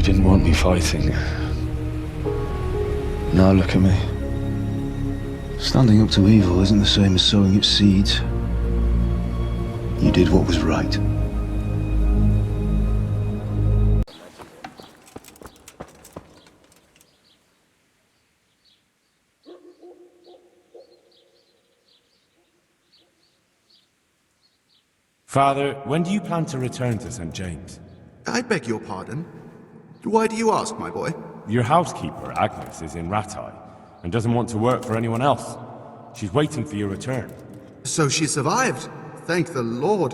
didn't want me fighting. Now look at me. Standing up to evil isn't the same as sowing its seeds. You did what was right. Father, when do you plan to return to St. James? I beg your pardon. Why do you ask, my boy? Your housekeeper, Agnes, is in Rattay and doesn't want to work for anyone else. She's waiting for your return. So she survived. Thank the Lord.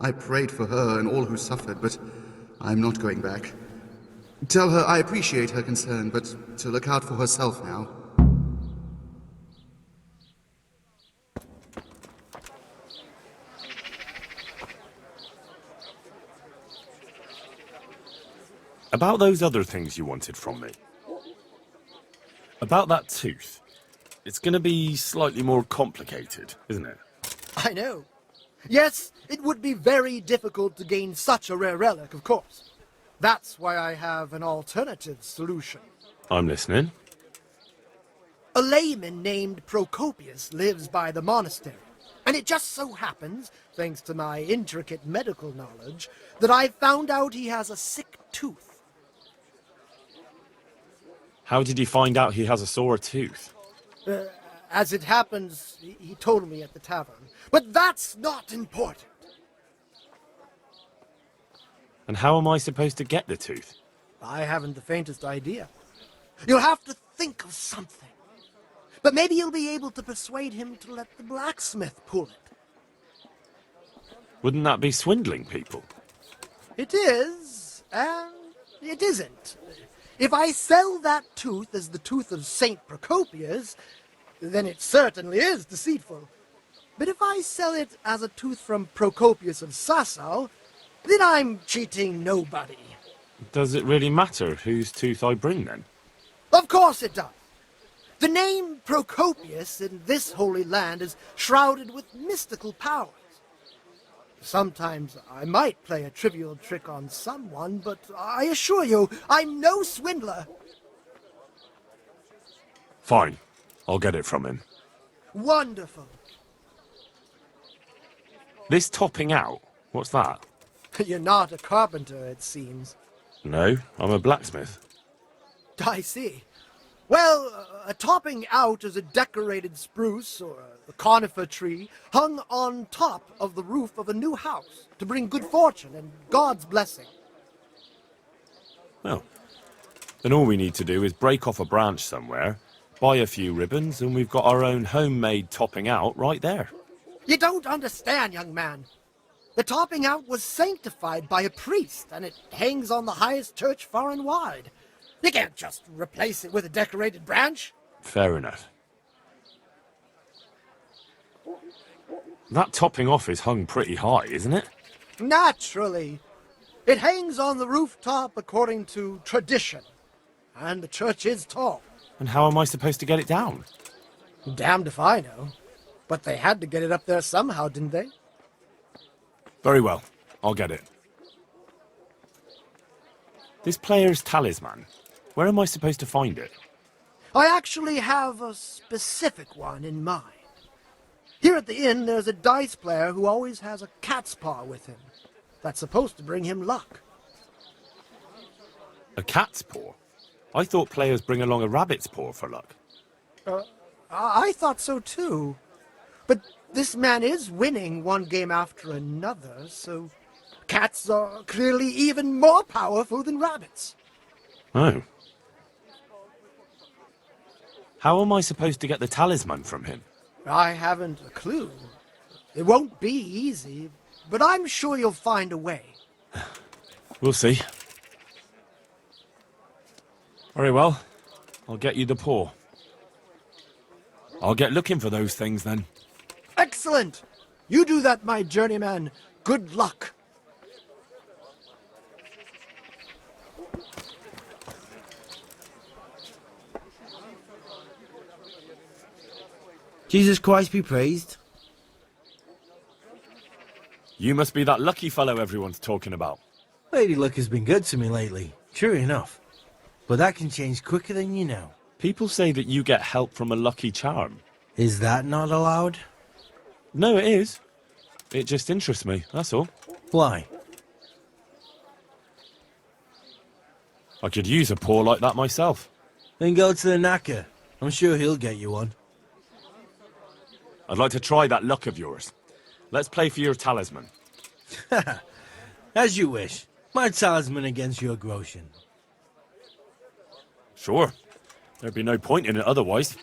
I prayed for her and all who suffered, but I'm not going back. Tell her I appreciate her concern, but to look out for herself now. About those other things you wanted from me. About that tooth. It's gonna be slightly more complicated, isn't it? I know. Yes, it would be very difficult to gain such a rare relic, of course. That's why I have an alternative solution. I'm listening. A layman named Procopius lives by the monastery, and it just so happens, thanks to my intricate medical knowledge, that I've found out he has a sick tooth. How did you find out he has a sore tooth? As it happens, he told me at the tavern. But that's not important. And how am I supposed to get the tooth? I haven't the faintest idea. You'll have to think of something. But maybe you'll be able to persuade him to let the blacksmith pull it. Wouldn't that be swindling people? It is, and it isn't. If I sell that tooth as the tooth of Saint Procopius, then it certainly is deceitful. But if I sell it as a tooth from Procopius of Sazawie, then I'm cheating nobody. Does it really matter whose tooth I bring then? Of course it does. The name Procopius in this holy land is shrouded with mystical powers. Sometimes I might play a trivial trick on someone, but I assure you, I'm no swindler. Fine. I'll get it from him. Wonderful. This topping out? What's that? You're not a carpenter, it seems. No, I'm a blacksmith. I see. Well, a topping out is a decorated spruce or a conifer tree hung on top of the roof of a new house to bring good fortune and God's blessing. Well, then all we need to do is break off a branch somewhere, buy a few ribbons, and we've got our own homemade topping out right there. You don't understand, young man. The topping out was sanctified by a priest, and it hangs on the highest church far and wide. You can't just replace it with a decorated branch. Fair enough. That topping off is hung pretty high, isn't it? Naturally. It hangs on the rooftop according to tradition. And the church is tall. And how am I supposed to get it down? Damned if I know. But they had to get it up there somehow, didn't they? Very well. I'll get it. This player's talisman. Where am I supposed to find it? I actually have a specific one in mind. Here at the inn, there's a dice player who always has a cat's paw with him. That's supposed to bring him luck. A cat's paw? I thought players bring along a rabbit's paw for luck. I thought so too. But this man is winning one game after another, so cats are clearly even more powerful than rabbits. Oh. How am I supposed to get the talisman from him? I haven't a clue. It won't be easy, but I'm sure you'll find a way. We'll see. Very well. I'll get you the paw. I'll get looking for those things then. Excellent! You do that, my journeyman. Good luck. Jesus Christ be praised. You must be that lucky fellow everyone's talking about. Lady Luck has been good to me lately. True enough. But that can change quicker than you know. People say that you get help from a lucky charm. Is that not allowed? No, it is. It just interests me, that's all. Why? I could use a paw like that myself. Then go to the knacker. I'm sure he'll get you one. I'd like to try that luck of yours. Let's play for your talisman. As you wish. My talisman against your groschen. Sure. There'd be no point in it otherwise.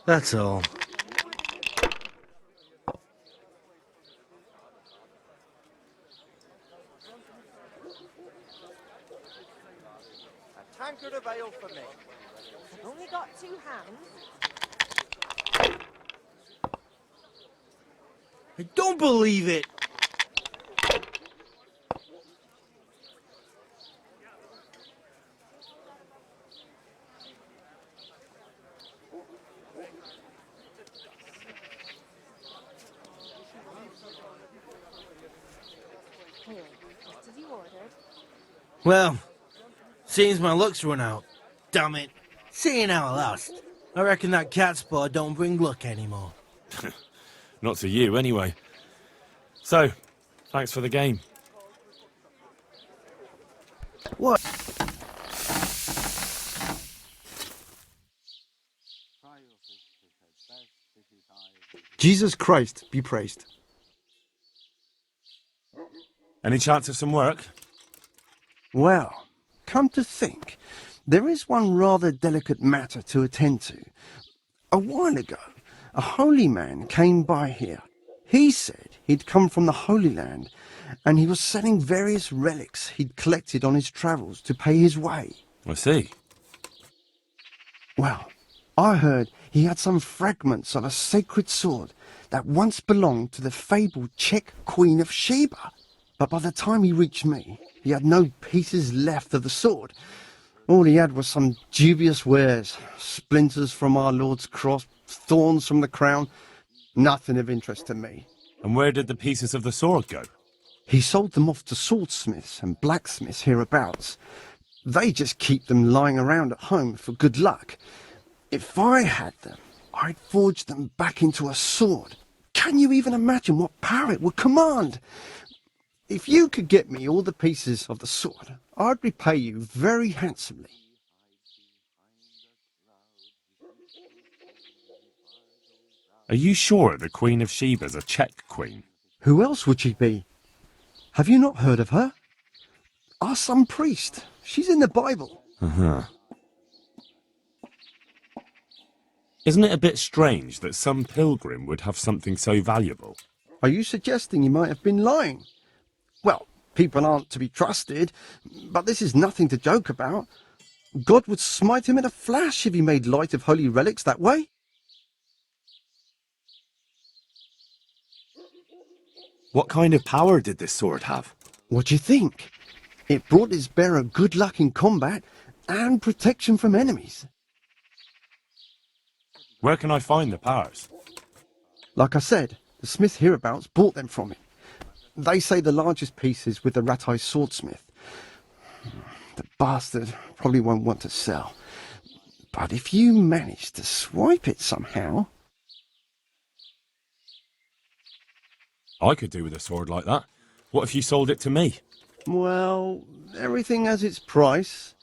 That's all. A tankard of ale for me. I've only got 2 hands. I don't believe it! Here, just as you ordered. Well, seems my luck's run out. Damn it. Seeing how I lost. I reckon that cat spot don't bring luck anymore. Not to you, anyway. So, thanks for the game. What? Jesus Christ be praised. Any chance of some work? Well, come to think, there is one rather delicate matter to attend to. A while ago, a holy man came by here. He said he'd come from the Holy Land, and he was selling various relics he'd collected on his travels to pay his way. I see. Well, I heard he had some fragments of a sacred sword that once belonged to the fabled Czech Queen of Sheba. But by the time he reached me, he had no pieces left of the sword. All he had was some dubious wares, splinters from our Lord's cross, thorns from the crown, nothing of interest to me. And where did the pieces of the sword go? He sold them off to swordsmiths and blacksmiths hereabouts. They just keep them lying around at home for good luck. If I had them, I'd forge them back into a sword. Can you even imagine what power it would command? If you could get me all the pieces of the sword, I'd repay you very handsomely. Are you sure the Queen of Sheba's a Czech queen? Who else would she be? Have you not heard of her? Our some priest. She's in the Bible. Uh-huh. Isn't it a bit strange that some pilgrim would have something so valuable? Are you suggesting he might have been lying? Well, people aren't to be trusted, but this is nothing to joke about. God would smite him in a flash if he made light of holy relics that way. What kind of power did this sword have? What do you think? It brought its bearer good luck in combat and protection from enemies. Where can I find the powers? Like I said, the smith hereabouts bought them from him. They say the largest piece is with the Ratai swordsmith. The bastard probably won't want to sell. But if you manage to swipe it somehow... I could do with a sword like that. What if you sold it to me? Well, everything has its price.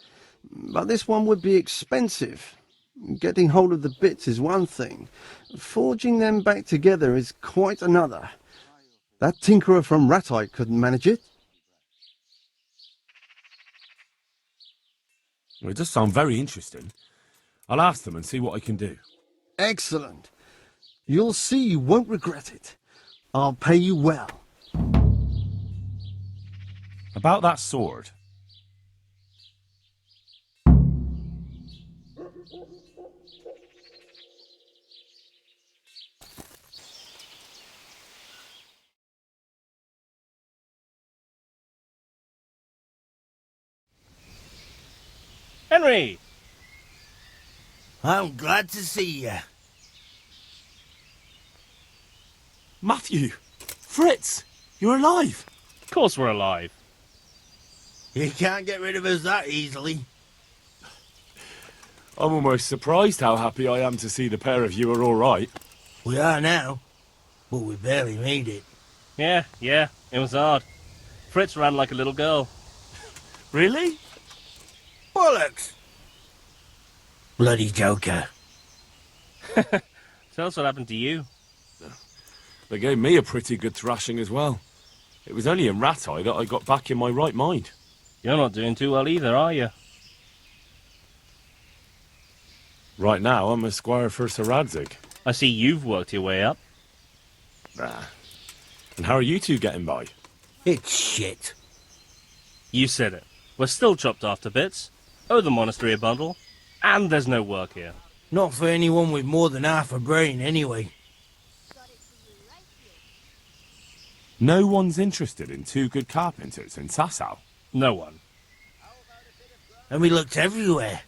But this one would be expensive. Getting hold of the bits is one thing. Forging them back together is quite another. That tinkerer from Ratai couldn't manage it. Well, it does sound very interesting. I'll ask them and see what I can do. Excellent. You'll see you won't regret it. I'll pay you well. About that sword. Henry! I'm glad to see you. Matthew! Fritz! You're alive! Of course we're alive. You can't get rid of us that easily. I'm almost surprised how happy I am to see the pair of you are all right. We are now, but we barely made it. Yeah, it was hard. Fritz ran like a little girl. Really? Bollocks! Bloody joker. Tell us what happened to you. They gave me a pretty good thrashing as well. It was only in Rattay that I got back in my right mind. You're not doing too well either, are you? Right now, I'm a squire for Sir Radzig. I see you've worked your way up. Nah. And how are you two getting by? It's shit. You said it. We're still chopped off to bits. Owe the monastery a bundle. And there's no work here. Not for anyone with more than half a brain, anyway. No one's interested in two good carpenters in Sazawie. No one. And we looked everywhere.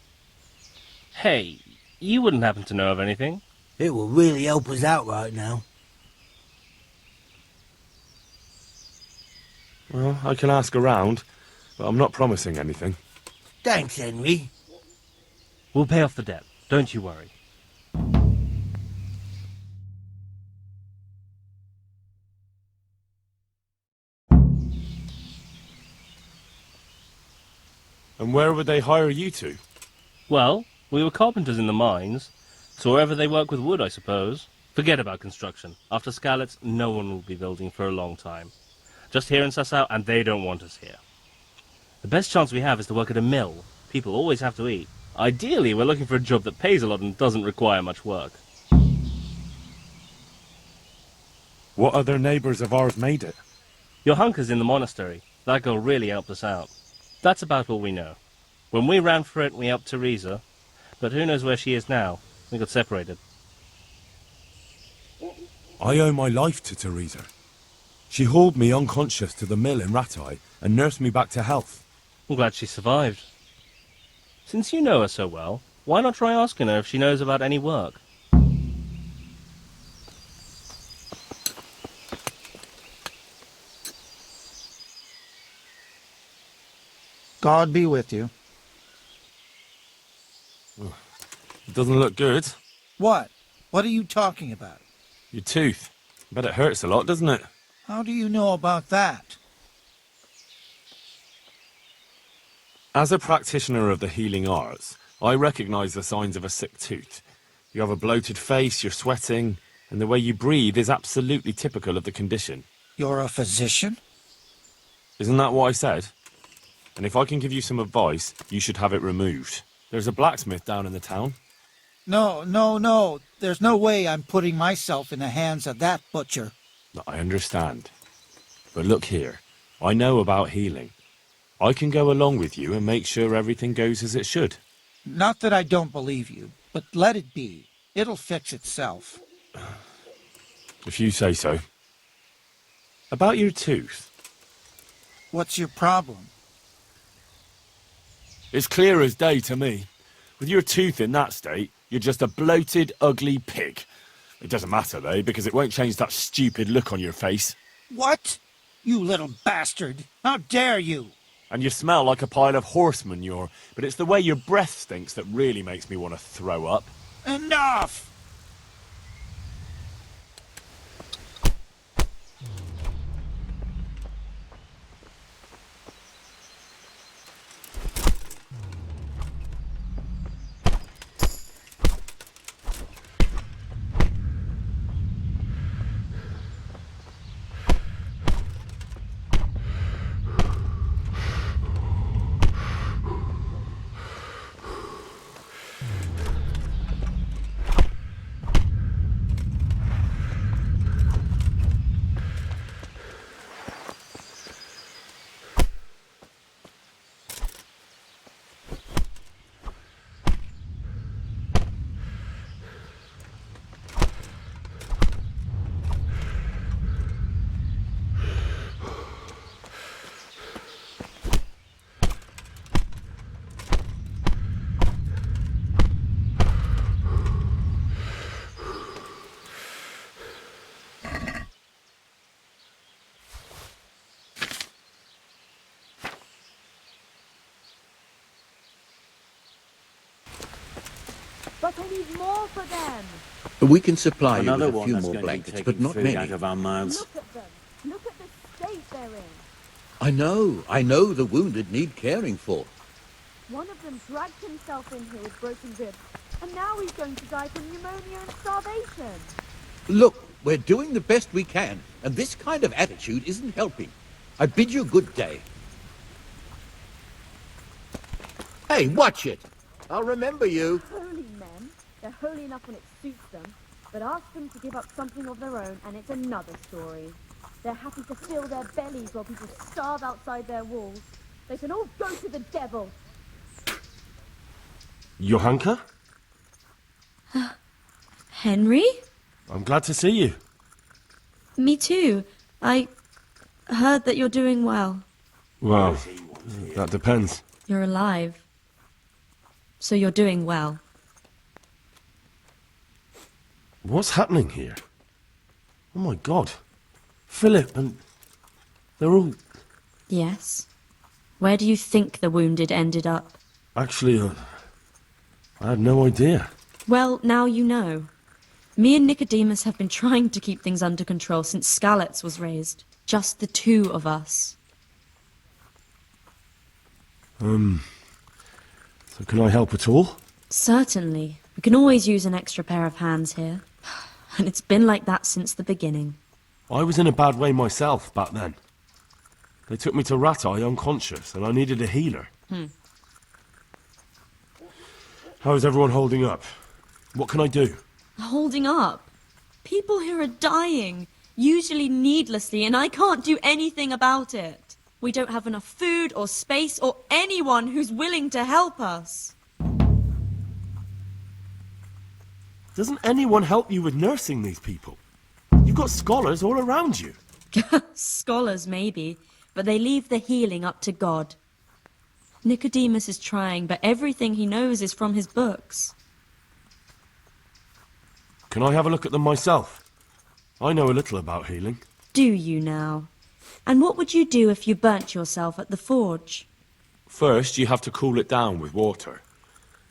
Hey, you wouldn't happen to know of anything? It will really help us out right now. Well, I can ask around, but I'm not promising anything. Thanks, Henry. We'll pay off the debt. Don't you worry. And where would they hire you to? Well, we were carpenters in the mines, so wherever they work with wood, I suppose. Forget about construction. After Skalitz, no one will be building for a long time. Just here in Sazawie, and they don't want us here. The best chance we have is to work at a mill. People always have to eat. Ideally, we're looking for a job that pays a lot and doesn't require much work. What other neighbours of ours made it? Your hunker's in the monastery. That girl really helped us out. That's about all we know. When we ran for it, we helped Teresa. But who knows where she is now? We got separated. I owe my life to Teresa. She hauled me unconscious to the mill in Rattay and nursed me back to health. I'm glad she survived. Since you know her so well, why not try asking her if she knows about any work? God be with you. It doesn't look good. What? What are you talking about? Your tooth. Bet it hurts a lot, doesn't it? How do you know about that? As a practitioner of the healing arts, I recognise the signs of a sick tooth. You have a bloated face, you're sweating, and the way you breathe is absolutely typical of the condition. You're a physician? Isn't that what I said? And if I can give you some advice, you should have it removed. There's a blacksmith down in the town. No. There's no way I'm putting myself in the hands of that butcher. I understand. But look here, I know about healing. I can go along with you and make sure everything goes as it should. Not that I don't believe you, but let it be. It'll fix itself. If you say so. About your tooth. What's your problem? It's clear as day to me. With your tooth in that state, you're just a bloated, ugly pig. It doesn't matter, though, because it won't change that stupid look on your face. What? You little bastard! How dare you! And you smell like a pile of horse manure, but it's the way your breath stinks that really makes me want to throw up. Enough! I need more for them. We can supply you Another with a one few that's more going to be blankets, taking but not food many. out of our mouths. Look at them. Look at the state they're in. I know the wounded need caring for. One of them dragged himself in here with broken ribs, and now he's going to die from pneumonia and starvation. Look, we're doing the best we can, and this kind of attitude isn't helping. I bid you good day. Hey, watch it! I'll remember you. Holy men. They're holy enough when it suits them, but ask them to give up something of their own, and it's another story. They're happy to fill their bellies while people starve outside their walls. They can all go to the devil. Johanka? Henry? I'm glad to see you. Me too. I heard that you're doing well. Well, that depends. You're alive. So you're doing well. What's happening here? Oh my god. Philip and... they're all... Yes. Where do you think the wounded ended up? Actually, I had no idea. Well, now you know. Me and Nicodemus have been trying to keep things under control since Skalitz was raised. Just the two of us. So can I help at all? Certainly. We can always use an extra pair of hands here. And it's been like that since the beginning. I was in a bad way myself back then. They took me to Ratai unconscious, and I needed a healer. How is everyone holding up? What can I do? Holding up? People here are dying, usually needlessly, and I can't do anything about it. We don't have enough food or space or anyone who's willing to help us. Doesn't anyone help you with nursing these people? You've got scholars all around you. Scholars, maybe, but they leave the healing up to God. Nicodemus is trying, but everything he knows is from his books. Can I have a look at them myself? I know a little about healing. Do you now? And what would you do if you burnt yourself at the forge? First, you have to cool it down with water.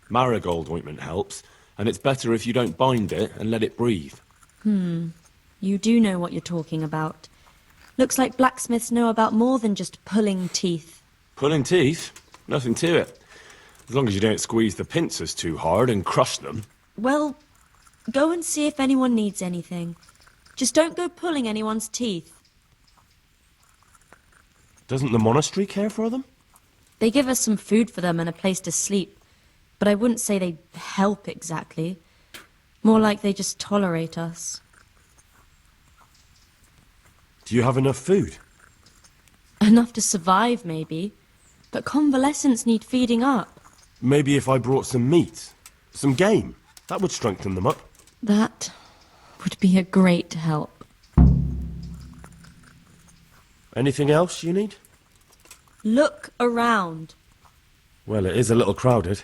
Marigold ointment helps, and it's better if you don't bind it and let it breathe. You do know what you're talking about. Looks like blacksmiths know about more than just pulling teeth. Pulling teeth? Nothing to it. As long as you don't squeeze the pincers too hard and crush them. Well, go and see if anyone needs anything. Just don't go pulling anyone's teeth. Doesn't the monastery care for them? They give us some food for them and a place to sleep, but I wouldn't say they help exactly. More like they just tolerate us. Do you have enough food? Enough to survive, maybe. But convalescents need feeding up. Maybe if I brought some meat, some game, that would strengthen them up. That would be a great help. Anything else you need? Look around. Well, it is a little crowded.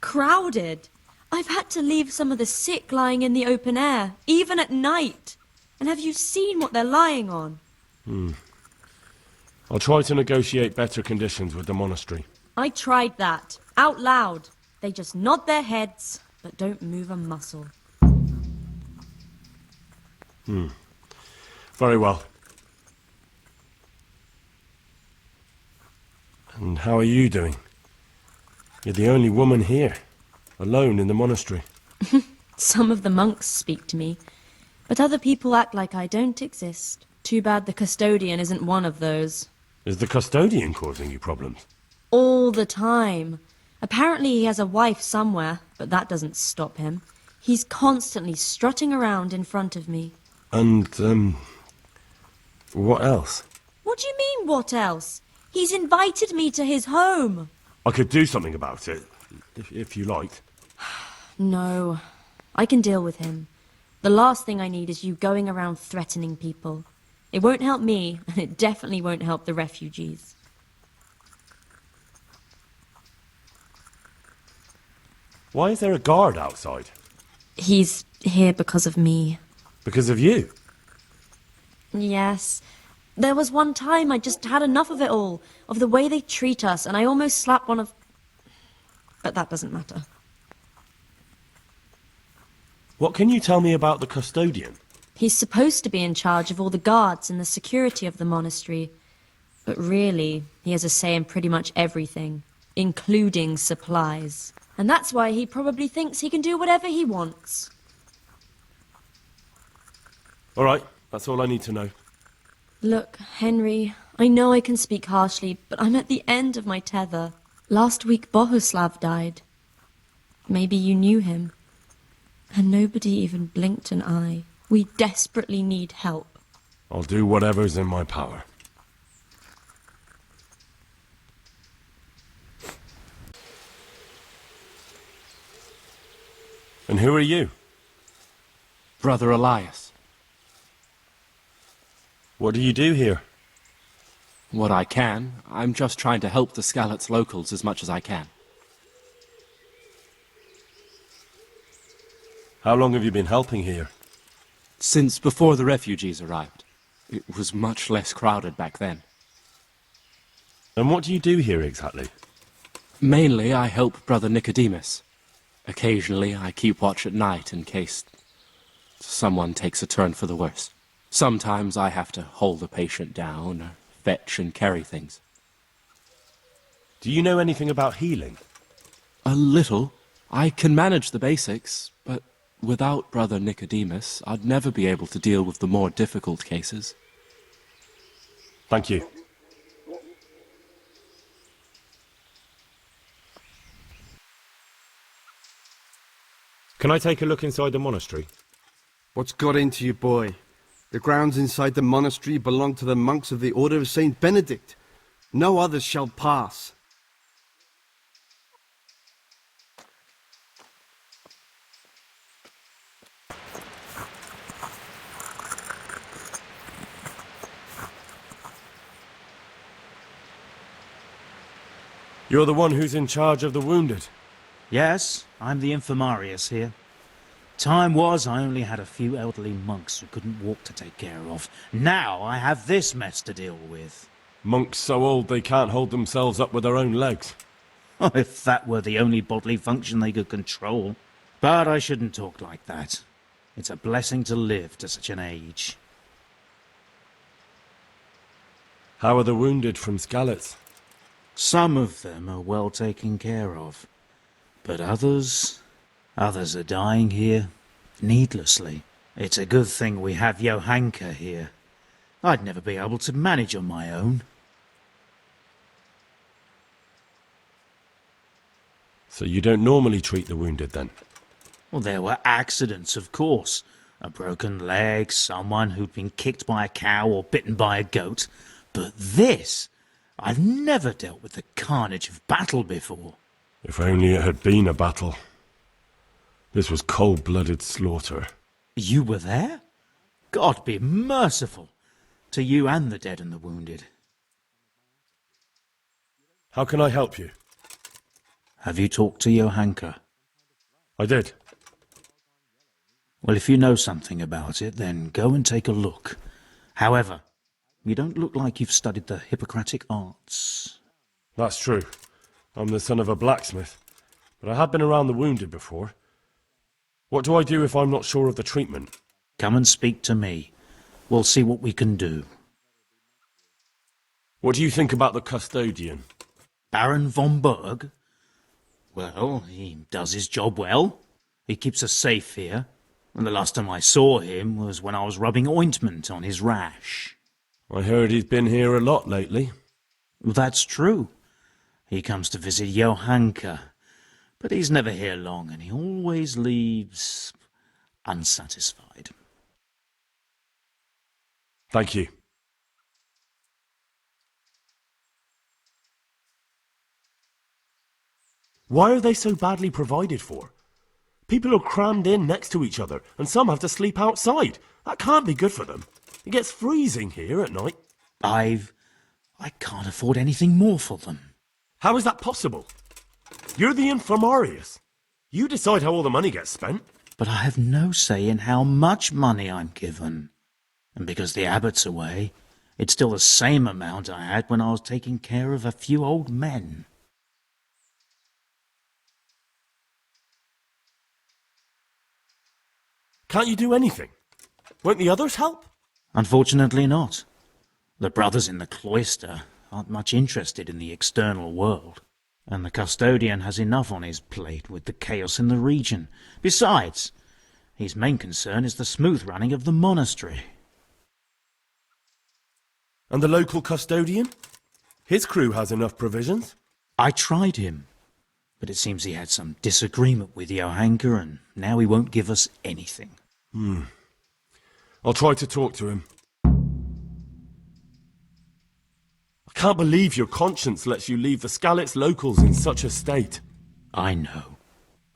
Crowded? I've had to leave some of the sick lying in the open air, even at night. And have you seen what they're lying on? I'll try to negotiate better conditions with the monastery. I tried that, out loud. They just nod their heads, but don't move a muscle. Very well. And how are you doing? You're the only woman here, alone in the monastery. Some of the monks speak to me, but other people act like I don't exist. Too bad the custodian isn't one of those. Is the custodian causing you problems? All the time. Apparently he has a wife somewhere, but that doesn't stop him. He's constantly strutting around in front of me. And, what else? What do you mean, what else? He's invited me to his home. I could do something about it, if you liked. No, I can deal with him. The last thing I need is you going around threatening people. It won't help me, and it definitely won't help the refugees. Why is there a guard outside? He's here because of me. Because of you? Yes. There was one time I just had enough of it all, of the way they treat us, and I almost slapped one of... But that doesn't matter. What can you tell me about the custodian? He's supposed to be in charge of all the guards and the security of the monastery. But really, he has a say in pretty much everything, including supplies. And that's why he probably thinks he can do whatever he wants. All right, that's all I need to know. Look, Henry, I know I can speak harshly, but I'm at the end of my tether. Last week, Bohuslav died. Maybe you knew him. And nobody even blinked an eye. We desperately need help. I'll do whatever's in my power. And who are you? Brother Elias. What do you do here? What I can. I'm just trying to help the Skalitz locals as much as I can. How long have you been helping here? Since before the refugees arrived. It was much less crowded back then. And what do you do here exactly? Mainly, I help Brother Nicodemus. Occasionally, I keep watch at night in case someone takes a turn for the worse. Sometimes I have to hold a patient down, or fetch and carry things. Do you know anything about healing? A little. I can manage the basics, but without Brother Nicodemus, I'd never be able to deal with the more difficult cases. Thank you. Can I take a look inside the monastery? What's got into you, boy? The grounds inside the monastery belong to the monks of the Order of Saint Benedict. No others shall pass. You're the one who's in charge of the wounded. Yes, I'm the infirmarius here. Time was I only had a few elderly monks who couldn't walk to take care of. Now I have this mess to deal with. Monks so old they can't hold themselves up with their own legs. Oh, if that were the only bodily function they could control. But I shouldn't talk like that. It's a blessing to live to such an age. How are the wounded from Skalitz? Some of them are well taken care of. But others are dying here, needlessly. It's a good thing we have Johanka here. I'd never be able to manage on my own. So you don't normally treat the wounded, then? Well, there were accidents, of course. A broken leg, someone who'd been kicked by a cow or bitten by a goat. But this, I've never dealt with the carnage of battle before. If only it had been a battle. This was cold-blooded slaughter. You were there? God be merciful to you and the dead and the wounded. How can I help you? Have you talked to Johanka? I did. Well, if you know something about it, then go and take a look. However, you don't look like you've studied the Hippocratic arts. That's true. I'm the son of a blacksmith, but I have been around the wounded before. What do I do if I'm not sure of the treatment? Come and speak to me. We'll see what we can do. What do you think about the custodian? Baron von Berg? Well, he does his job well. He keeps us safe here. And the last time I saw him was when I was rubbing ointment on his rash. I heard he's been here a lot lately. That's true. He comes to visit Johanka, but he's never here long, and he always leaves unsatisfied. Thank you. Why are they so badly provided for? People are crammed in next to each other, and some have to sleep outside. That can't be good for them. It gets freezing here at night. I can't afford anything more for them. How is that possible? You're the infirmarius. You decide how all the money gets spent. But I have no say in how much money I'm given. And because the abbot's away, it's still the same amount I had when I was taking care of a few old men. Can't you do anything? Won't the others help? Unfortunately not. The brothers in the cloister aren't much interested in the external world, and the custodian has enough on his plate with the chaos in the region. Besides, his main concern is the smooth running of the monastery. And the local custodian? His crew has enough provisions. I tried him, but it seems he had some disagreement with Johanka, and now he won't give us anything. I'll try to talk to him. I can't believe your conscience lets you leave the Skalitz locals in such a state. I know.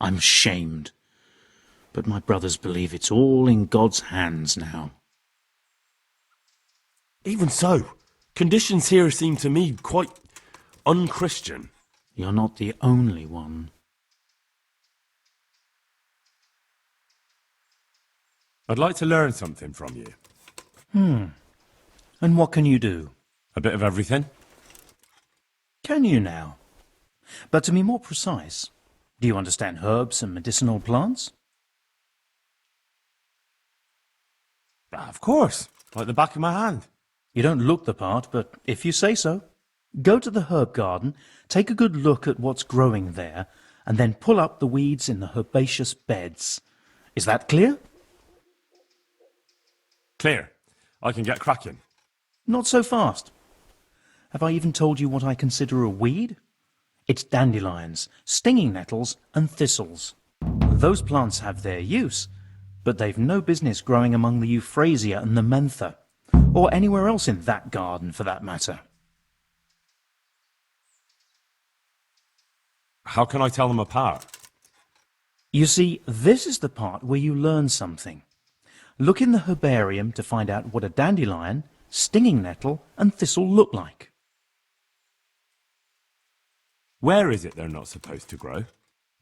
I'm ashamed. But my brothers believe it's all in God's hands now. Even so, conditions here seem to me quite unchristian. You're not the only one. I'd like to learn something from you. And what can you do? A bit of everything. Can you now? But to be more precise, do you understand herbs and medicinal plants? Of course, like the back of my hand. You don't look the part, but if you say so. Go to the herb garden, take a good look at what's growing there, and then pull up the weeds in the herbaceous beds. Is that clear? Clear. I can get cracking. Not so fast. Have I even told you what I consider a weed? It's dandelions, stinging nettles, and thistles. Those plants have their use, but they've no business growing among the euphrasia and the mentha, or anywhere else in that garden for that matter. How can I tell them apart? You see, this is the part where you learn something. Look in the herbarium to find out what a dandelion, stinging nettle, and thistle look like. Where is it they're not supposed to grow?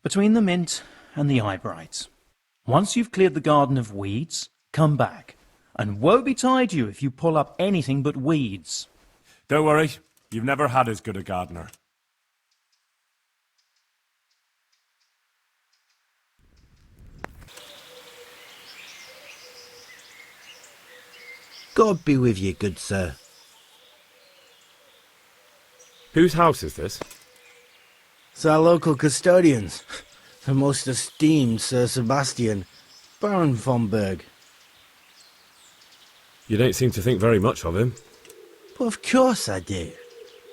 Between the mint and the eyebrights. Once you've cleared the garden of weeds, come back. And woe betide you if you pull up anything but weeds. Don't worry, you've never had as good a gardener. God be with you, good sir. Whose house is this? It's our local custodians, the most esteemed Sir Sebastian, Baron von Berg. You don't seem to think very much of him. But of course I do.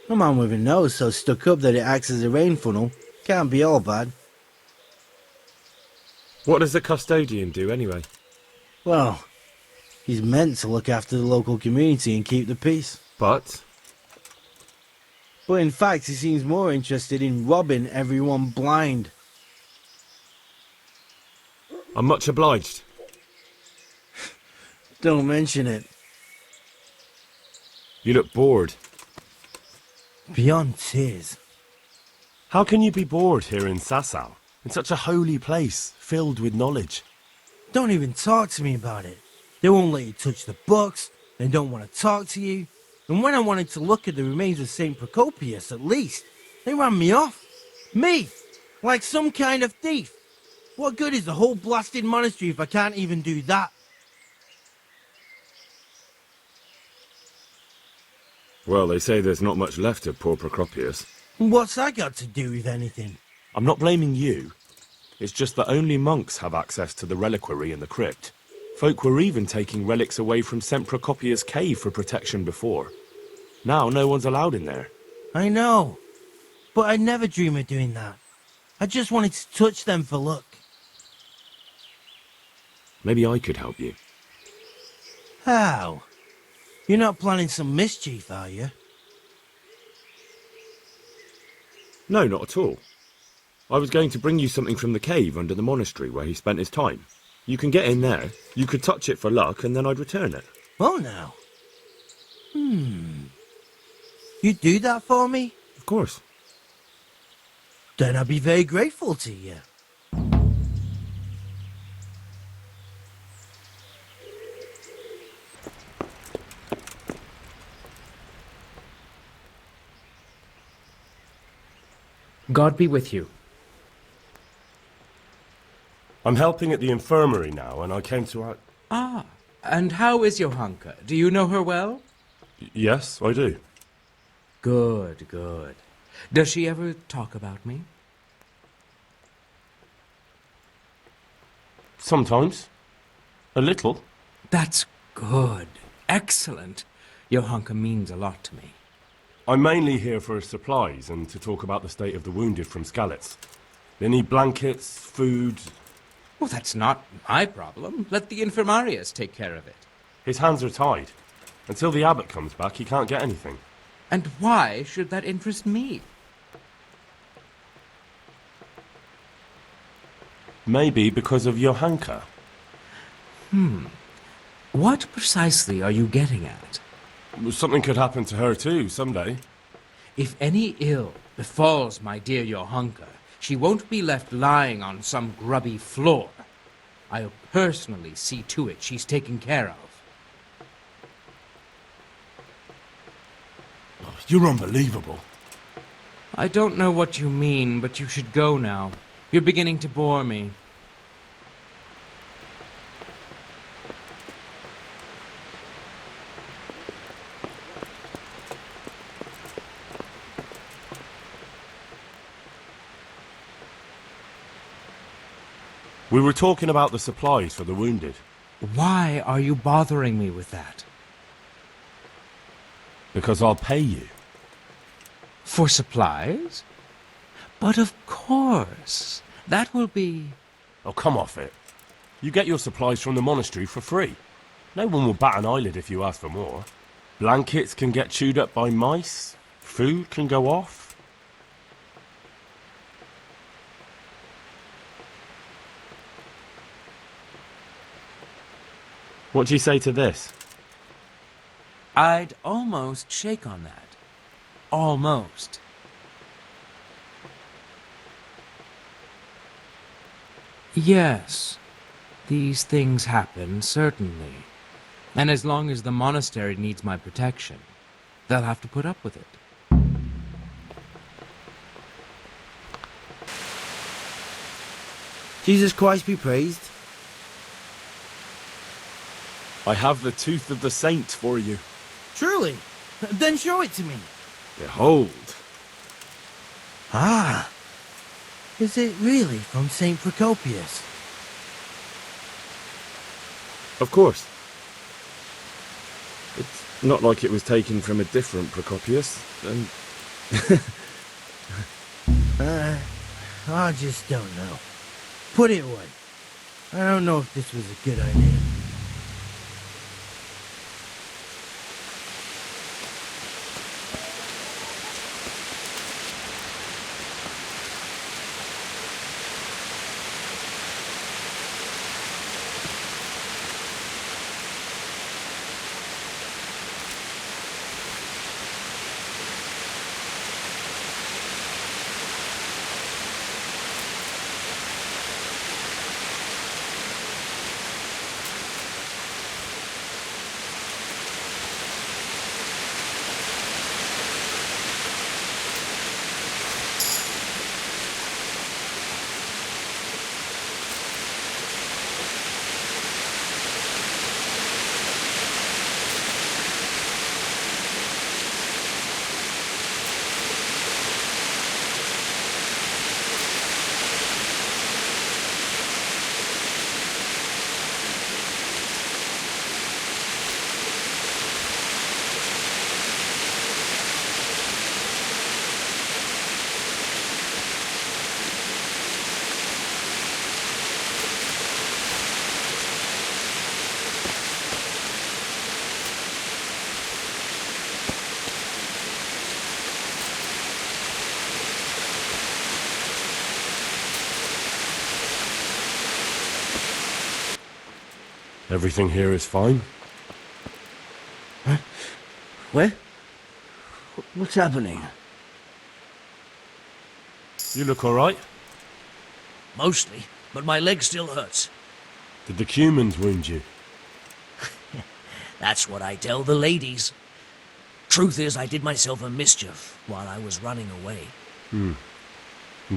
A man with a nose so stuck up that it acts as a rain funnel can't be all bad. What does the custodian do anyway? Well, he's meant to look after the local community and keep the peace. But in fact, he seems more interested in robbing everyone blind. I'm much obliged. Don't mention it. You look bored. Beyond tears. How can you be bored here in Sazawie, in such a holy place, filled with knowledge? Don't even talk to me about it. They won't let you touch the books, they don't want to talk to you. And when I wanted to look at the remains of St. Procopius, at least, they ran me off. Me! Like some kind of thief. What good is the whole blasted monastery if I can't even do that? Well, they say there's not much left of poor Procopius. What's that got to do with anything? I'm not blaming you. It's just that only monks have access to the reliquary in the crypt. Folk were even taking relics away from St. Procopius' cave for protection before. Now no one's allowed in there. I know. But I'd never dream of doing that. I just wanted to touch them for luck. Maybe I could help you. How? You're not planning some mischief, are you? No, not at all. I was going to bring you something from the cave under the monastery where he spent his time. You can get in there, you could touch it for luck, and then I'd return it. Oh, now. You'd do that for me? Of course. Then I'd be very grateful to you. God be with you. I'm helping at the infirmary now, and I came to... Ah, and how is Johanka? Do you know her well? Yes, I do. Good, good. Does she ever talk about me? Sometimes. A little. That's good. Excellent. Johanka means a lot to me. I'm mainly here for supplies and to talk about the state of the wounded from Skalitz. They need blankets, food... Well, that's not my problem. Let the infirmarius take care of it. His hands are tied. Until the abbot comes back, he can't get anything. And why should that interest me? Maybe because of Johanka. What precisely are you getting at? Something could happen to her too, someday. If any ill befalls my dear Johanka, she won't be left lying on some grubby floor. I'll personally see to it she's taken care of. You're unbelievable. I don't know what you mean, but you should go now. You're beginning to bore me. We were talking about the supplies for the wounded. Why are you bothering me with that? Because I'll pay you. For supplies? But of course. That will be... Oh, come off it. You get your supplies from the monastery for free. No one will bat an eyelid if you ask for more. Blankets can get chewed up by mice. Food can go off. What do you say to this? I'd almost shake on that. Almost. Yes, these things happen, certainly. And as long as the monastery needs my protection, they'll have to put up with it. Jesus Christ be praised. I have the tooth of the saint for you. Truly? Then show it to me. Behold. Ah. Is it really from St. Procopius? Of course. It's not like it was taken from a different Procopius, and... I just don't know. Put it away. I don't know if this was a good idea. Everything here is fine. Huh? Where? What's happening? You look all right. Mostly, but my leg still hurts. Did the Cumans wound you? That's what I tell the ladies. Truth is, I did myself a mischief while I was running away. And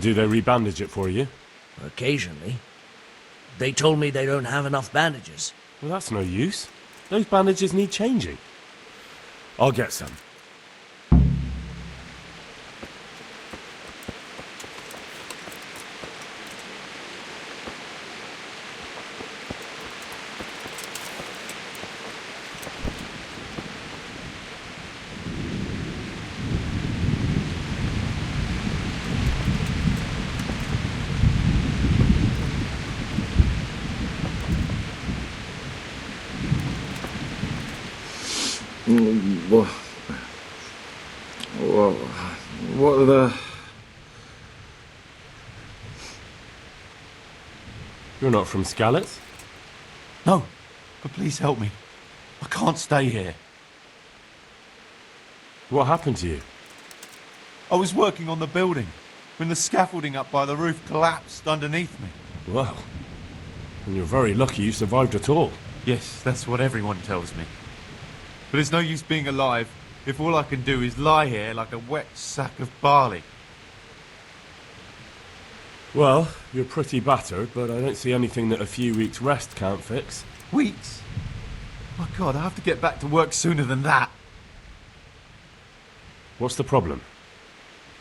do they rebandage it for you? Occasionally. They told me they don't have enough bandages. Well, that's no use. Those bandages need changing. I'll get some. What are the... You're not from Skalitz? No, but please help me. I can't stay here. What happened to you? I was working on the building when the scaffolding up by the roof collapsed underneath me. Well, and you're very lucky you survived at all. Yes, that's what everyone tells me. But it's no use being alive if all I can do is lie here like a wet sack of barley. Well, you're pretty battered, but I don't see anything that a few weeks' rest can't fix. Weeks? My God, I have to get back to work sooner than that. What's the problem?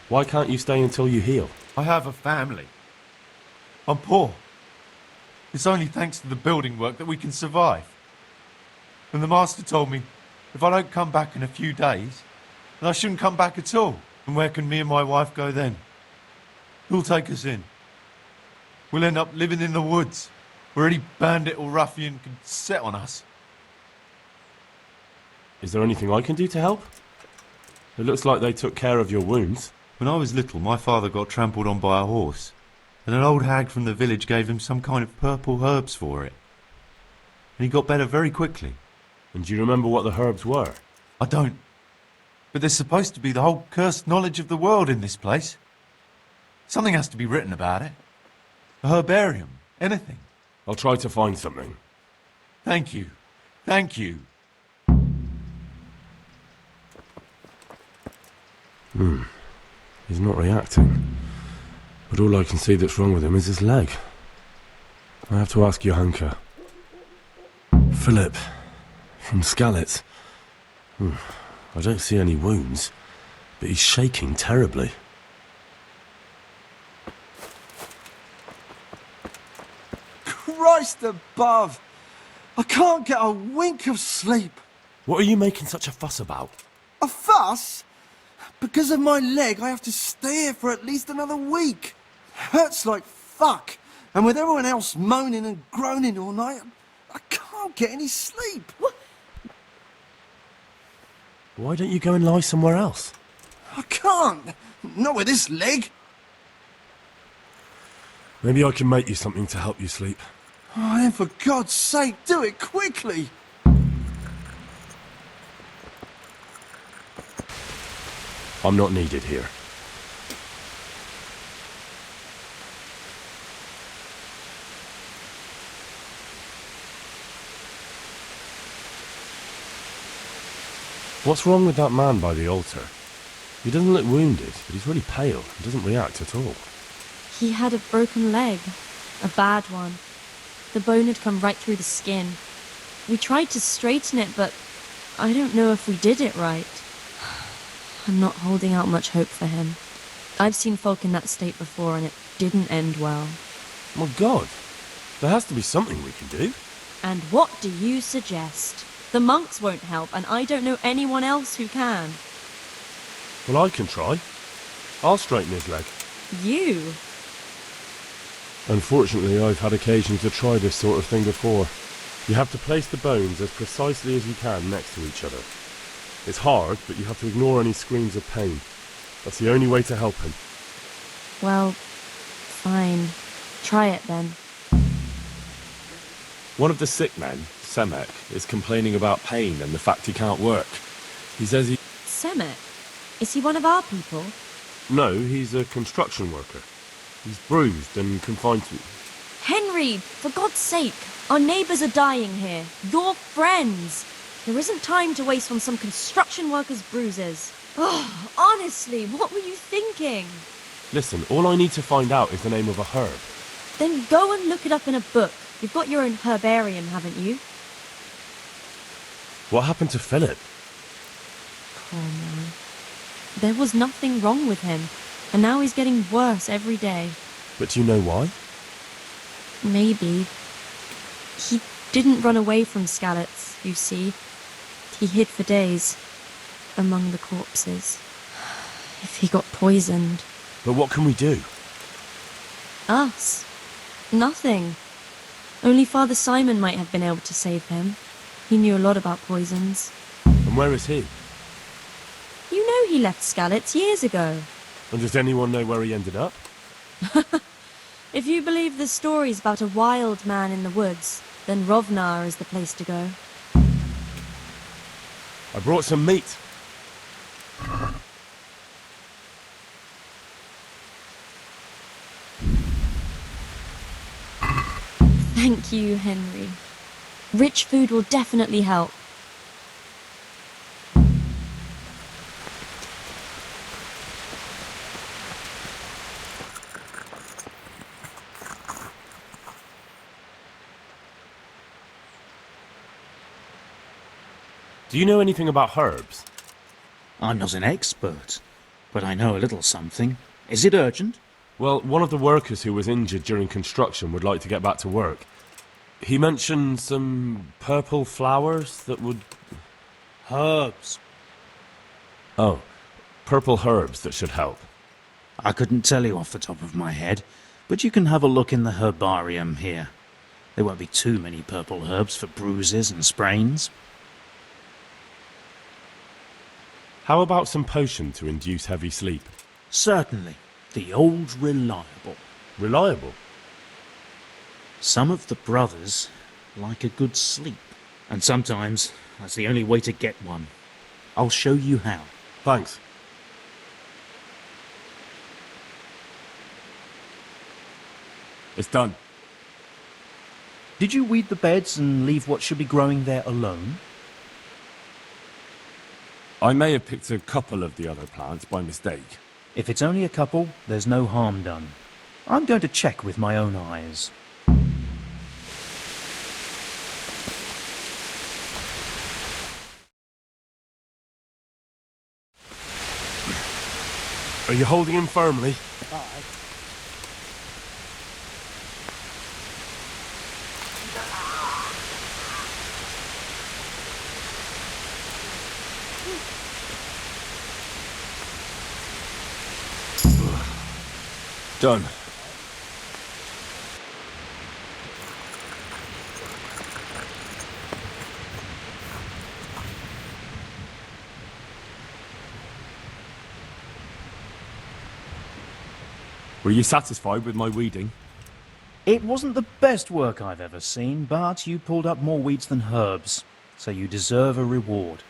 Why can't you stay until you heal? I have a family. I'm poor. It's only thanks to the building work that we can survive. And the master told me if I don't come back in a few days, then I shouldn't come back at all. And where can me and my wife go then? Who'll take us in? We'll end up living in the woods, where any bandit or ruffian can set on us. Is there anything I can do to help? It looks like they took care of your wounds. When I was little, my father got trampled on by a horse, and an old hag from the village gave him some kind of purple herbs for it. And he got better very quickly. And do you remember what the herbs were? I don't. But there's supposed to be the whole cursed knowledge of the world in this place. Something has to be written about it. A herbarium. Anything. I'll try to find something. Thank you. Thank you. He's not reacting. But all I can see that's wrong with him is his leg. I have to ask Johanka. Philip, from Skalitz. I don't see any wounds, but he's shaking terribly. Christ above! I can't get a wink of sleep. What are you making such a fuss about? A fuss? Because of my leg, I have to stay here for at least another week. Hurts like fuck. And with everyone else moaning and groaning all night, I can't get any sleep. Why don't you go and lie somewhere else? I can't. Not with this leg. Maybe I can make you something to help you sleep. Oh, then for God's sake, do it quickly. I'm not needed here. What's wrong with that man by the altar? He doesn't look wounded, but he's really pale and doesn't react at all. He had a broken leg. A bad one. The bone had come right through the skin. We tried to straighten it, but I don't know if we did it right. I'm not holding out much hope for him. I've seen folk in that state before, and it didn't end well. My God, there has to be something we can do. And what do you suggest? The monks won't help, and I don't know anyone else who can. Well, I can try. I'll straighten his leg. You? Unfortunately, I've had occasion to try this sort of thing before. You have to place the bones as precisely as you can next to each other. It's hard, but you have to ignore any screams of pain. That's the only way to help him. Well, fine. Try it then. One of the sick men, Semek, is complaining about pain and the fact he can't work. He says he... Semek? Is he one of our people? No, he's a construction worker. He's bruised and confined to... Henry, for God's sake, our neighbours are dying here. Your friends. There isn't time to waste on some construction worker's bruises. Oh, honestly, what were you thinking? Listen, all I need to find out is the name of a herb. Then go and look it up in a book. You've got your own herbarium, haven't you? What happened to Philip? Poor man. There was nothing wrong with him, and now he's getting worse every day. But do you know why? Maybe. He didn't run away from Skalitz, you see. He hid for days, among the corpses. If he got poisoned... But what can we do? Us? Nothing. Only Father Simon might have been able to save him. He knew a lot about poisons. And where is he? You know he left Skalitz years ago. And does anyone know where he ended up? If you believe the stories about a wild man in the woods, then Rovnar is the place to go. I brought some meat. Thank you, Henry. Rich food will definitely help. Do you know anything about herbs? I'm not an expert, but I know a little something. Is it urgent? Well, one of the workers who was injured during construction would like to get back to work. He mentioned some purple flowers that would... Herbs. Oh, purple herbs that should help. I couldn't tell you off the top of my head, but you can have a look in the herbarium here. There won't be too many purple herbs for bruises and sprains. How about some potion to induce heavy sleep? Certainly. The old reliable. Reliable? Some of the brothers like a good sleep, and sometimes that's the only way to get one. I'll show you how. Thanks. It's done. Did you weed the beds and leave what should be growing there alone? I may have picked a couple of the other plants by mistake. If it's only a couple, there's no harm done. I'm going to check with my own eyes. Are you holding him firmly? Done. Were you satisfied with my weeding? It wasn't the best work I've ever seen, but you pulled up more weeds than herbs, so you deserve a reward.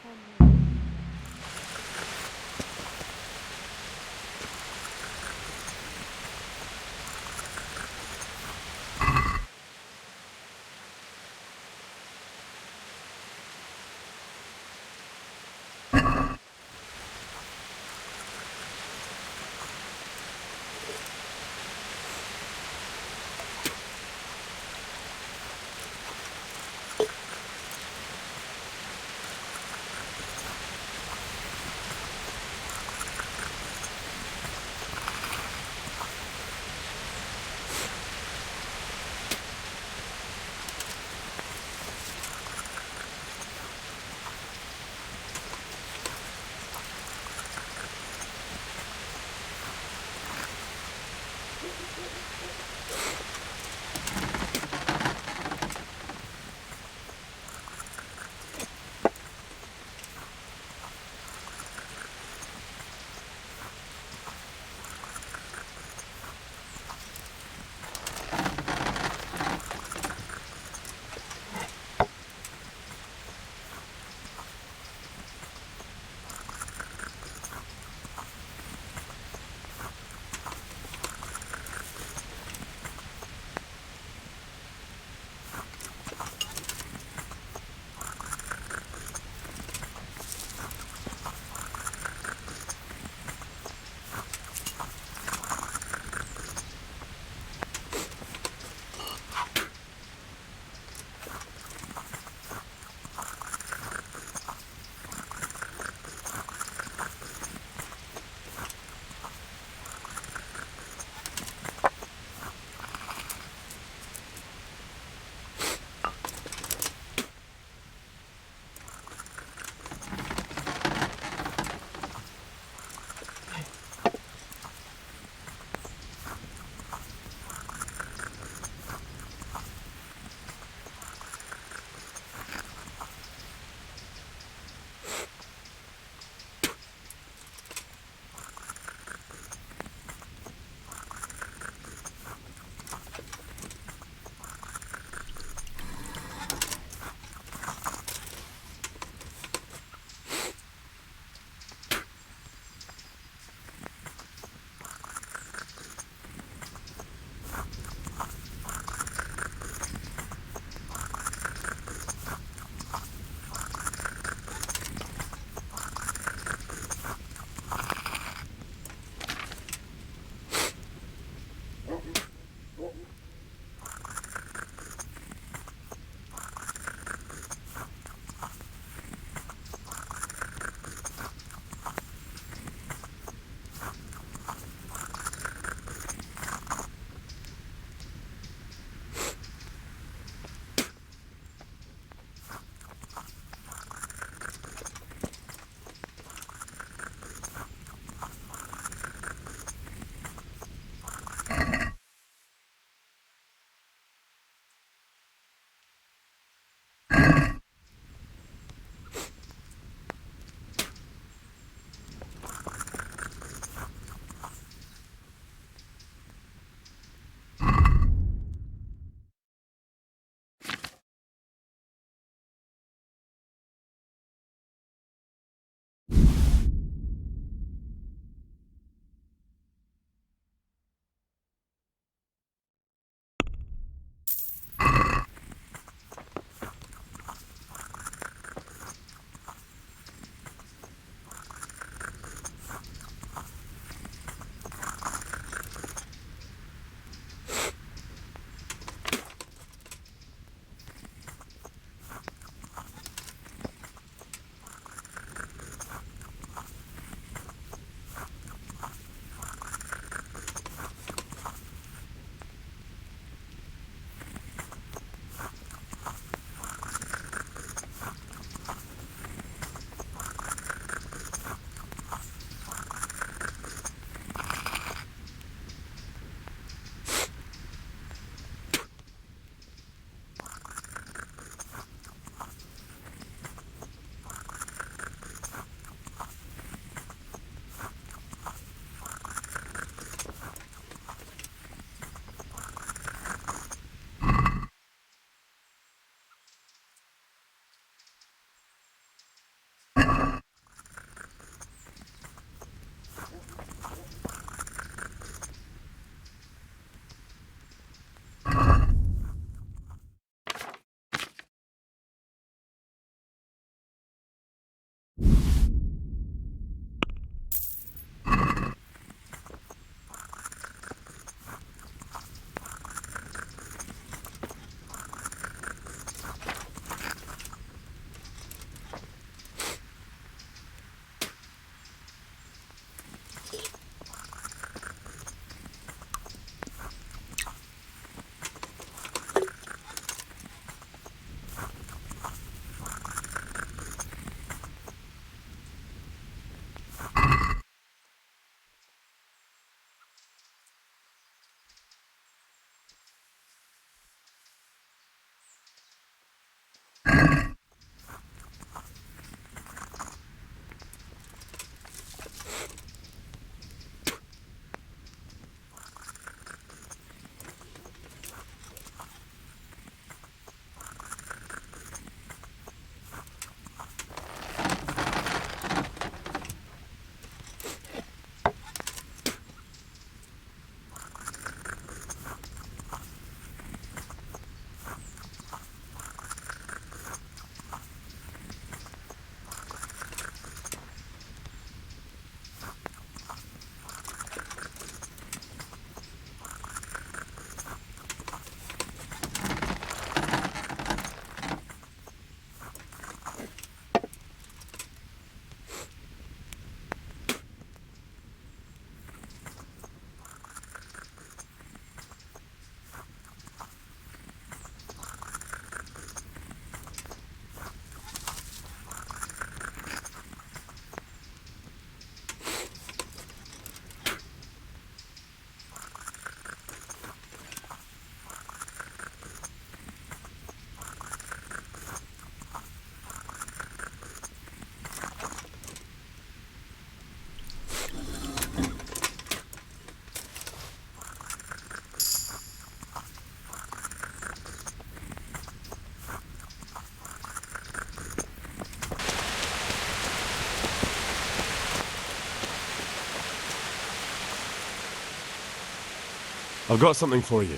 I've got something for you.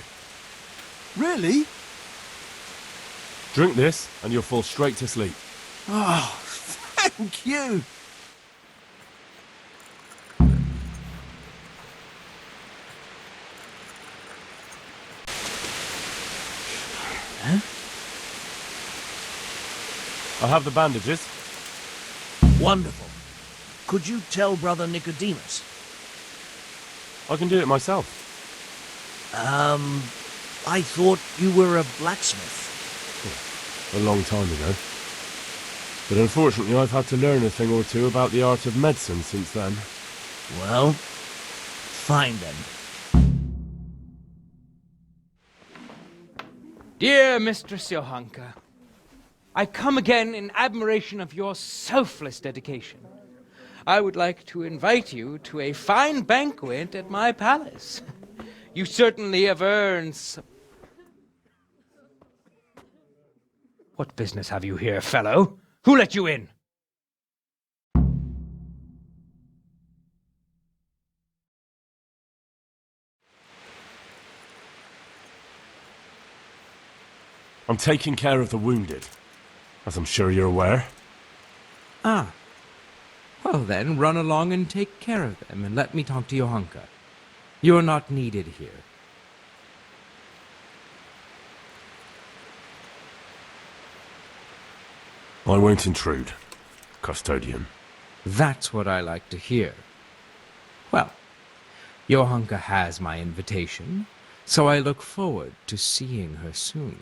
Really? Drink this, and you'll fall straight to sleep. Oh, thank you. Huh? I have the bandages. Wonderful. Could you tell Brother Nicodemus? I can do it myself. I thought you were a blacksmith. A long time ago. But unfortunately, I've had to learn a thing or two about the art of medicine since then. Well, fine then. Dear Mistress Johanka, I come again in admiration of your selfless dedication. I would like to invite you to a fine banquet at my palace. You certainly have earned some... What business have you here, fellow? Who let you in? I'm taking care of the wounded, as I'm sure you're aware. Ah. Well then, run along and take care of them, and let me talk to Johanka. You're not needed here. I won't intrude, custodian. That's what I like to hear. Well, Johanka has my invitation, so I look forward to seeing her soon.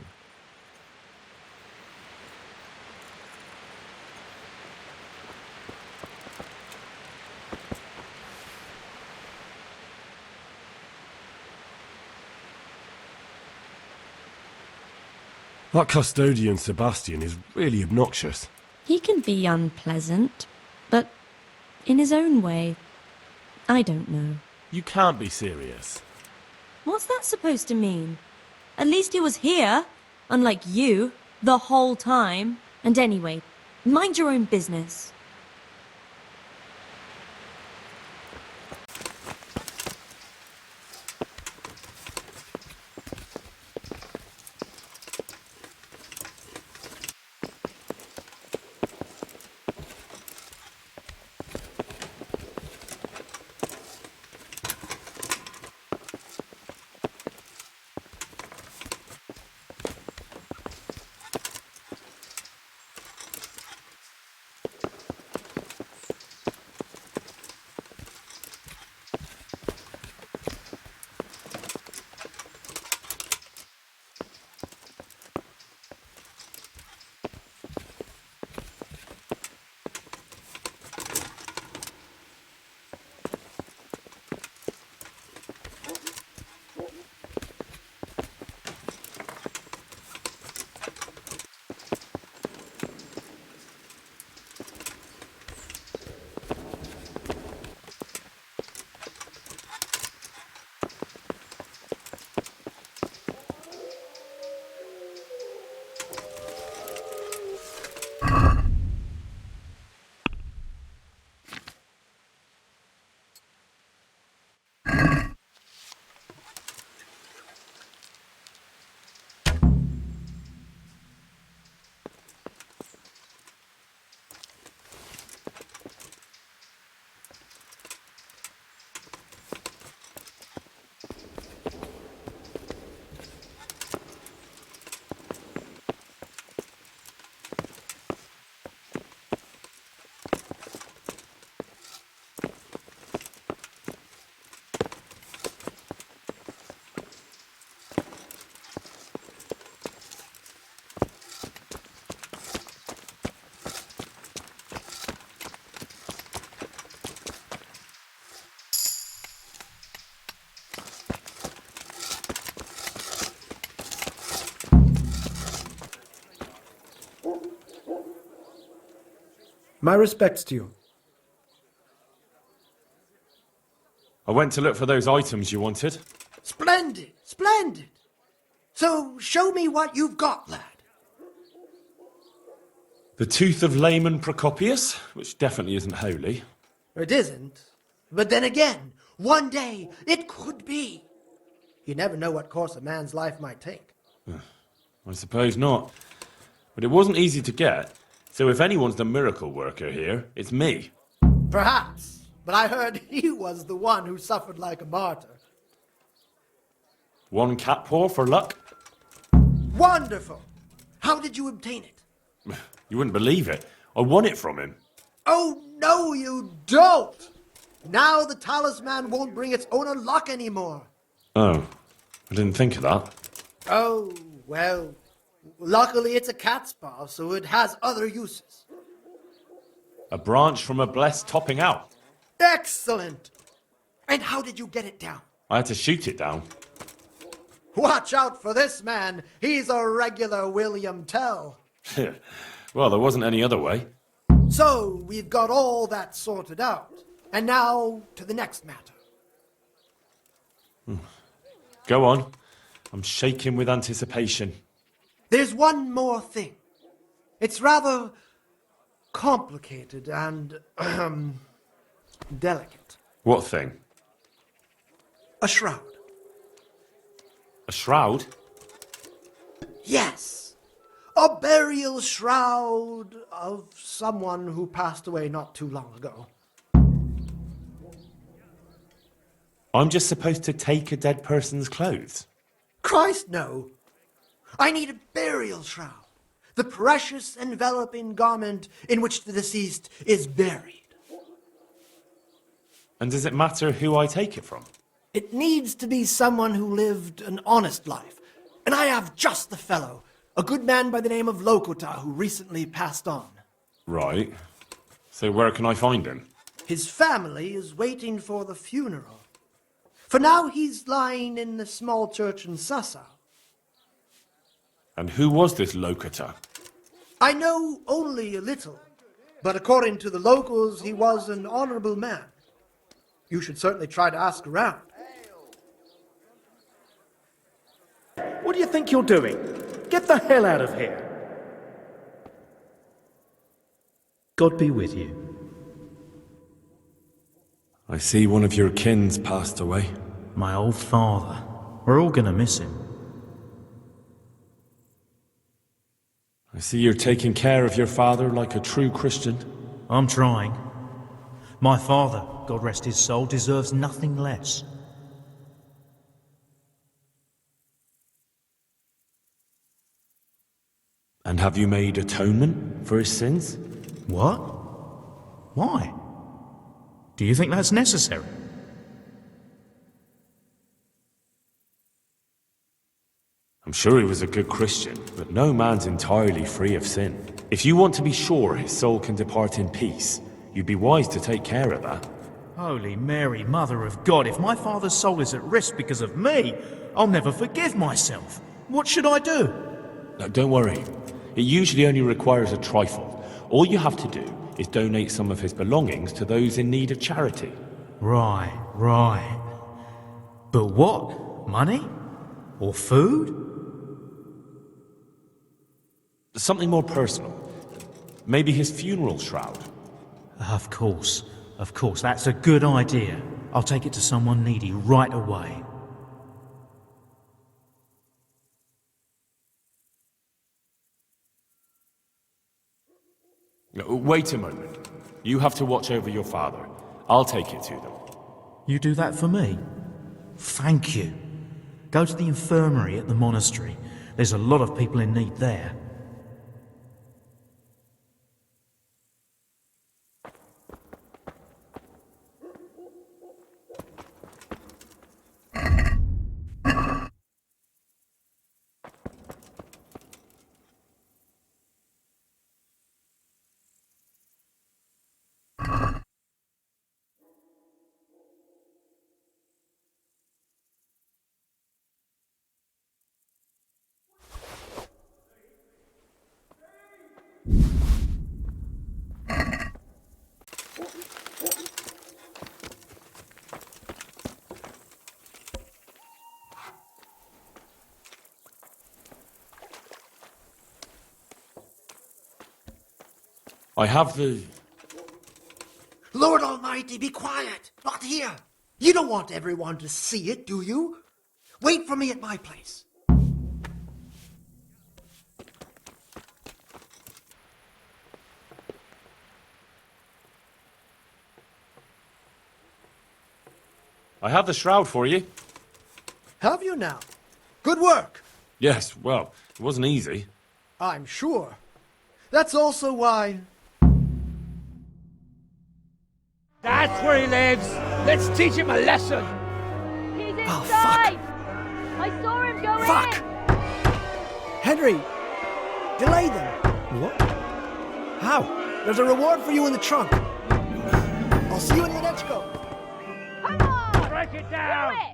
That custodian Sebastian is really obnoxious. He can be unpleasant, but in his own way. I don't know. You can't be serious. What's that supposed to mean? At least he was here, unlike you, the whole time. And anyway, mind your own business. My respects to you. I went to look for those items you wanted. Splendid, splendid. So show me what you've got, lad. The tooth of layman Procopius, which definitely isn't holy. It isn't. But then again, one day it could be. You never know what course a man's life might take. I suppose not. But it wasn't easy to get, so if anyone's the miracle worker here, it's me. Perhaps, but I heard he was the one who suffered like a martyr. One cat paw for luck? Wonderful! How did you obtain it? You wouldn't believe it. I won it from him. Oh, no, you don't! Now the talisman won't bring its owner luck anymore. Oh, I didn't think of that. Oh, well, luckily it's a cat's paw, so it has other uses. A branch from a blessed topping out. Excellent! And how did you get it down? I had to shoot it down. Watch out for this man. He's a regular William Tell. Well, there wasn't any other way. So, we've got all that sorted out. And now, to the next matter. Go on. I'm shaking with anticipation. There's one more thing. It's rather complicated and, delicate. What thing? A shroud. A shroud? Yes. A burial shroud of someone who passed away not too long ago. I'm just supposed to take a dead person's clothes? Christ, no. I need a burial shroud. The precious enveloping garment in which the deceased is buried. And does it matter who I take it from? It needs to be someone who lived an honest life. And I have just the fellow. A good man by the name of Lokota who recently passed on. Right. So where can I find him? His family is waiting for the funeral. For now he's lying in the small church in Sazawie. And who was this Lokota? I know only a little, but according to the locals, he was an honorable man. You should certainly try to ask around. What do you think you're doing? Get the hell out of here. God be with you. I see one of your kin's passed away. My old father. We're all gonna miss him. I see you're taking care of your father like a true Christian. I'm trying. My father, God rest his soul, deserves nothing less. And have you made atonement for his sins? What? Why? Do you think that's necessary? I'm sure he was a good Christian, but no man's entirely free of sin. If you want to be sure his soul can depart in peace, you'd be wise to take care of that. Holy Mary, Mother of God, if my father's soul is at risk because of me, I'll never forgive myself. What should I do? No, don't worry. It usually only requires a trifle. All you have to do is donate some of his belongings to those in need of charity. Right. But what? Money? Or food? Something more personal. Maybe his funeral shroud. Of course, that's a good idea. I'll take it to someone needy right away. Wait a moment. You have to watch over your father. I'll take it to them. You do that for me? Thank you. Go to the infirmary at the monastery. There's a lot of people in need there. I have the... Lord Almighty, be quiet! Not here! You don't want everyone to see it, do you? Wait for me at my place. I have the shroud for you. Have you now? Good work. Yes, well, it wasn't easy. I'm sure. That's also why... That's where he lives. Let's teach him a lesson. He's inside. I saw him go in. Henry, delay them. What? How? There's a reward for you in the trunk. I'll see you in Ledechko. Come on. Break it down. Do it.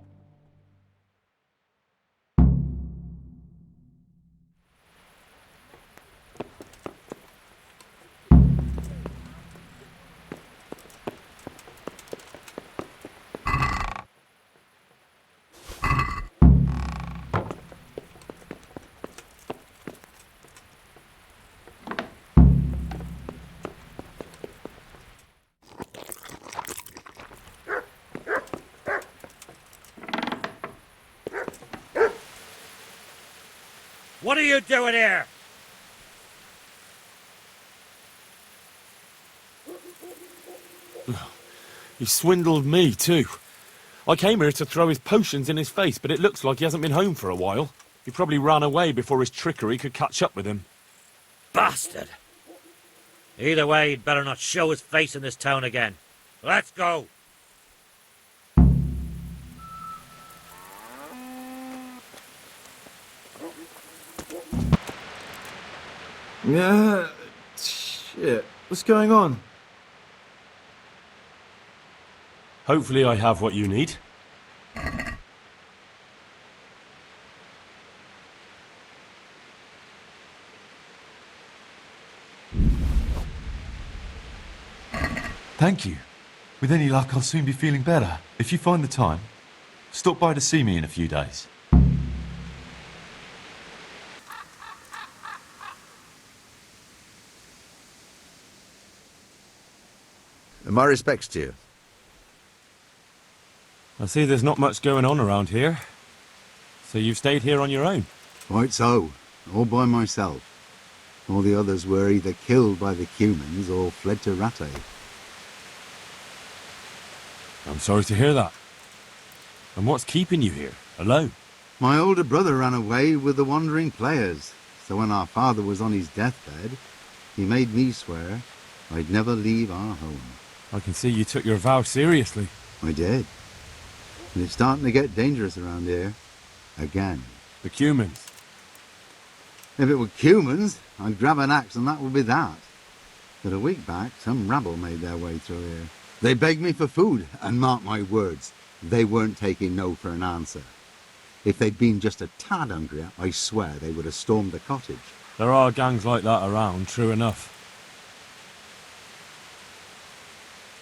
What are you doing here? He swindled me, too. I came here to throw his potions in his face, but it looks like he hasn't been home for a while. He probably ran away before his trickery could catch up with him. Bastard! Either way, he'd better not show his face in this town again. Let's go! Yeah, shit. What's going on? Hopefully I have what you need. Thank you. With any luck, I'll soon be feeling better. If you find the time, stop by to see me in a few days. My respects to you. I see there's not much going on around here. So you've stayed here on your own? Quite so. All by myself. All the others were either killed by the humans or fled to Rattay. I'm sorry to hear that. And what's keeping you here, alone? My older brother ran away with the wandering players. So when our father was on his deathbed, he made me swear I'd never leave our home. I can see you took your vow seriously. I did. And it's starting to get dangerous around here. Again. The humans. If it were humans, I'd grab an axe and that would be that. But a week back, some rabble made their way through here. They begged me for food, and mark my words, they weren't taking no for an answer. If they'd been just a tad hungrier, I swear they would have stormed the cottage. There are gangs like that around, true enough.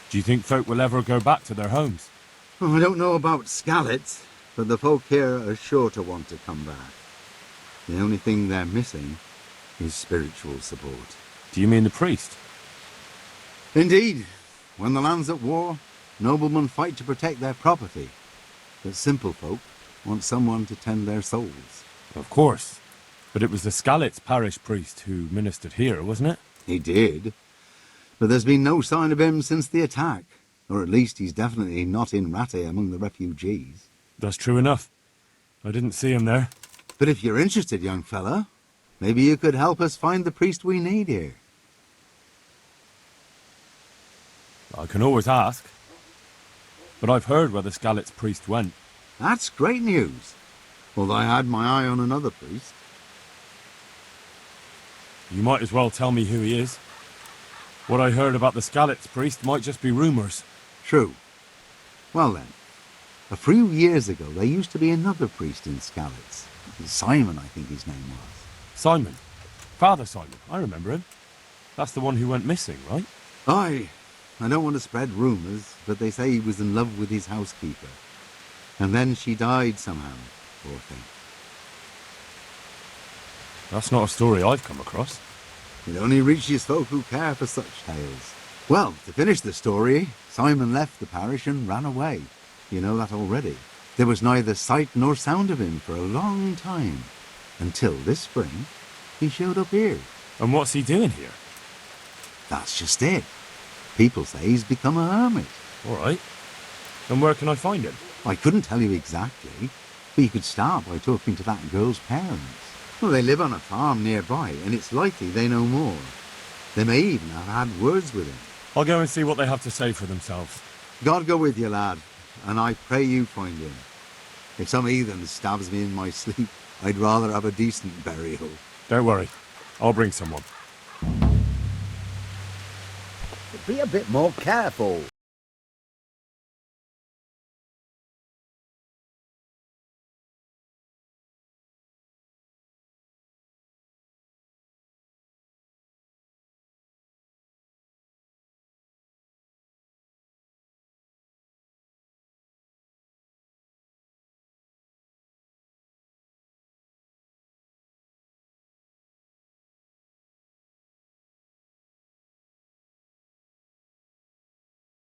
Do you think folk will ever go back to their homes? Oh, I don't know about Skalitz, but the folk here are sure to want to come back. The only thing they're missing is spiritual support. Do you mean the priest? Indeed. When the land's at war, noblemen fight to protect their property. But simple folk want someone to tend their souls. Of course. But it was the Skalitz parish priest who ministered here, wasn't it? He did. But there's been no sign of him since the attack. Or at least he's definitely not in Rattay among the refugees. That's true enough. I didn't see him there. But if you're interested, young fella, maybe you could help us find the priest we need here. I can always ask. But I've heard where the Skalitz priest went. That's great news. Although I had my eye on another priest. You might as well tell me who he is. What I heard about the Skalitz priest might just be rumours. True. Well then, a few years ago there used to be another priest in Skalitz. Simon, I think his name was. Simon? Father Simon, I remember him. That's the one who went missing, right? Aye. I don't want to spread rumours, but they say he was in love with his housekeeper. And then she died somehow, poor thing. That's not a story I've come across. It only reaches folk who care for such tales. Well, to finish the story, Simon left the parish and ran away. You know that already. There was neither sight nor sound of him for a long time, until this spring he showed up here. And what's he doing here? That's just it. People say he's become a hermit. All right. And where can I find him? I couldn't tell you exactly, but you could start by talking to that girl's parents. Well, they live on a farm nearby, and it's likely they know more. They may even have had words with him. I'll go and see what they have to say for themselves. God go with you, lad, and I pray you find him. If some heathen stabs me in my sleep, I'd rather have a decent burial. Don't worry. I'll bring someone. Be a bit more careful.